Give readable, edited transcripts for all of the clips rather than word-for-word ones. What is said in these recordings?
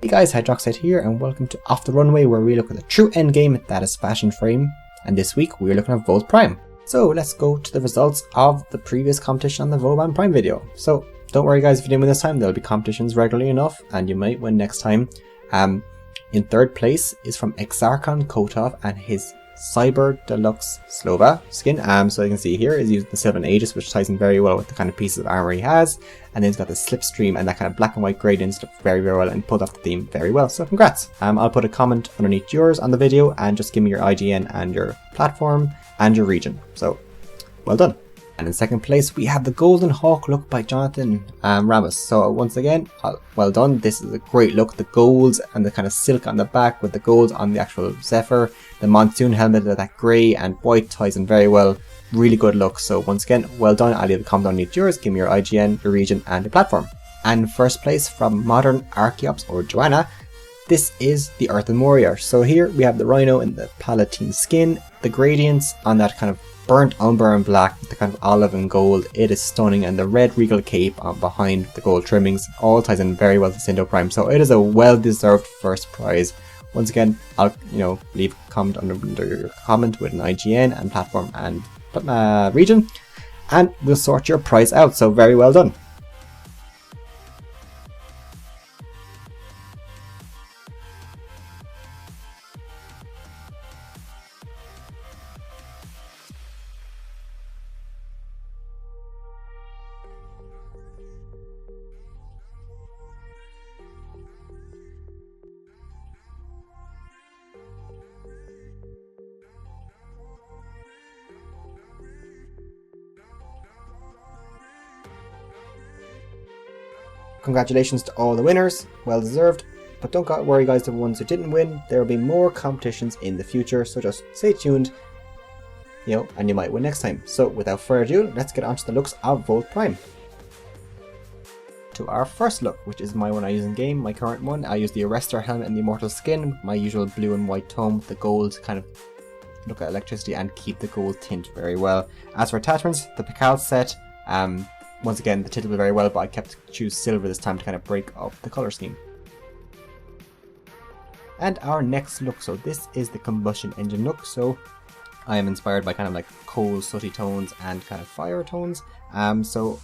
Hey guys, Hydroxate here and welcome to Off the Runway, where we look at the true endgame, that is Fashion Frame, and this week we're looking at Warframe. So let's go to the results of the previous competition on the Warframe video. So don't worry guys, if you didn't win this time, there'll be competitions regularly enough and you might win next time. In third place is from Exarchon Kotov and his Cyber Deluxe Slova skin. So you can see here is using the Sylvan Aegis, which ties in very well with the kind of pieces of armor he has, and then he's got the slipstream and that kind of black and white gradient stuff very well, and pulled off the theme very well, so congrats. I'll put a comment underneath yours on the video and just give me your IGN and your platform and your region, so well done. And in second place we have the Golden Hawk look by Jonathan Ramos. So once again, well done. This is a great look. The golds and the kind of silk on the back with the golds on the actual Zephyr. The monsoon helmet with that grey and white ties in very well. Really good look. So once again, well done. I'll leave a comment underneath yours. Give me your IGN, your region and your platform. And first place from Modern Archeops or Joanna. This is the Earthen Warrior. So here we have the Rhino in the Palatine skin. The gradients on that kind of burnt umber and black with the kind of olive and gold, it is stunning, and the red regal cape behind the gold trimmings all ties in very well to Syndo Prime, so it is a well deserved first prize. Once again, I'll leave a comment under your comment with an IGN and platform and region, and we'll sort your prize out, so very well done. Congratulations to all the winners, well deserved, but don't worry guys, the ones who didn't win, there will be more competitions in the future, so just stay tuned, and you might win next time. So without further ado, let's get on to the looks of Warframe. To our first look, which is my one I use in game, my current one, I use the Arrestor helmet and the Immortal skin, my usual blue and white tone with the gold kind of look at electricity and keep the gold tint very well. As for attachments, the Pikal set, once again, the tint will very well, but I kept choose silver this time to kind of break up the colour scheme. And our next look, so this is the combustion engine look, so I am inspired by kind of like coal, sooty tones and kind of fire tones. So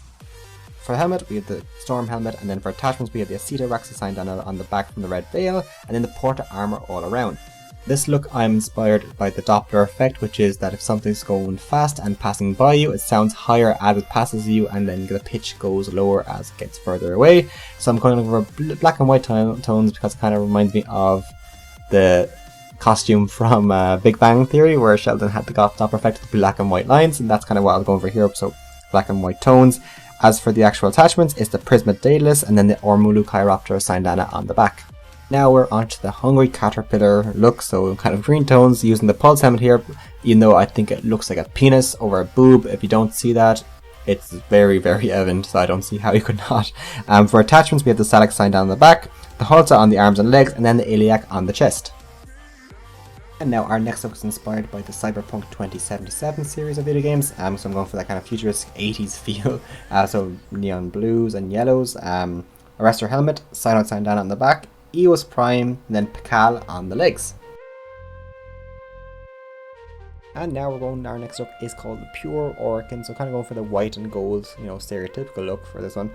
for the helmet, we have the Storm helmet, and then for attachments, we have the Asita Raxa signed on the back from the red veil, and then the Porta armour all around. This look I'm inspired by the Doppler effect, which is that if something's going fast and passing by you, it sounds higher as it passes you, and then the pitch goes lower as it gets further away. So I'm going for black and white tones because it kind of reminds me of the costume from Big Bang Theory, where Sheldon had the Doppler effect with the black and white lines, and that's kind of what I'm going for here, so black and white tones. As for the actual attachments, it's the Prisma Daedalus and then the Ormulu Chiroptera Sindana on the back. Now we're onto the Hungry Caterpillar look, so kind of green tones using the Pulse helmet here, even though I think it looks like a penis over a boob. If you don't see that, it's very, very evident, so I don't see how you could not. For attachments, we have the Salix sign down the back, the Halta on the arms and legs, and then the Iliac on the chest. And now our next look is inspired by the Cyberpunk 2077 series of video games, so I'm going for that kind of futuristic 80s feel, so neon blues and yellows, Arrestor helmet, Silent sign down on the back, Eos Prime, and then Pikal on the legs. And now our next look is called the Pure Orkin, so kind of going for the white and gold, stereotypical look for this one.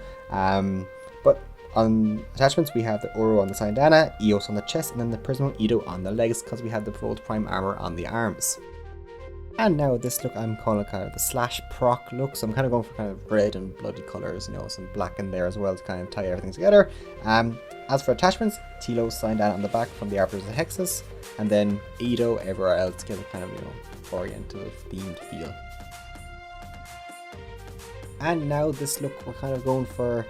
But on attachments we have the Uro on the Sindana, Eos on the chest, and then the Prismo Edo on the legs, because we have the Volt Prime armor on the arms. And now this look I'm calling kind of the slash proc look, so I'm kind of going for kind of red and bloody colours, some black in there as well to kind of tie everything together. As for attachments, Tilo signed down on the back from the Arbiters of Hexus, and then Edo everywhere else to give a kind of oriental themed feel. And now this look, we're kind of going for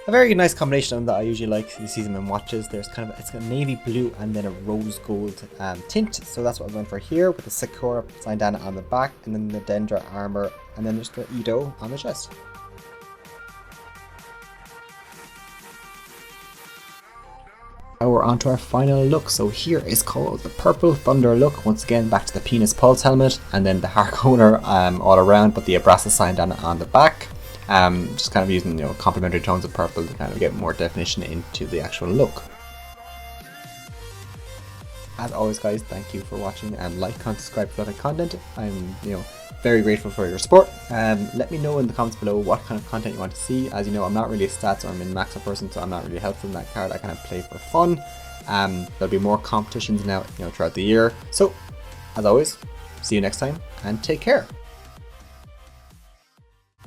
a very nice combination of them that I usually like. You see them in watches. There's it's got navy blue and then a rose gold tint. So that's what I'm going for here, with the Sakura Sindana on the back, and then the Dendra armor, and then there's the Edo on the chest. Now we're on to our final look, so here is called the Purple Thunder look. Once again, back to the Penis Pulse helmet, and then the Harkoner all around, but the Abrasa sign on the back. Just kind of using complementary tones of purple to kind of get more definition into the actual look. as always guys, thank you for watching, and like, comment, subscribe for that content. I'm very grateful for your support. Let me know in the comments below what kind of content you want to see. As you know, I'm not really a stats or min maxer person, so I'm not really helpful in that card. I kind of play for fun. There'll be more competitions now throughout the year. So as always, see you next time and take care.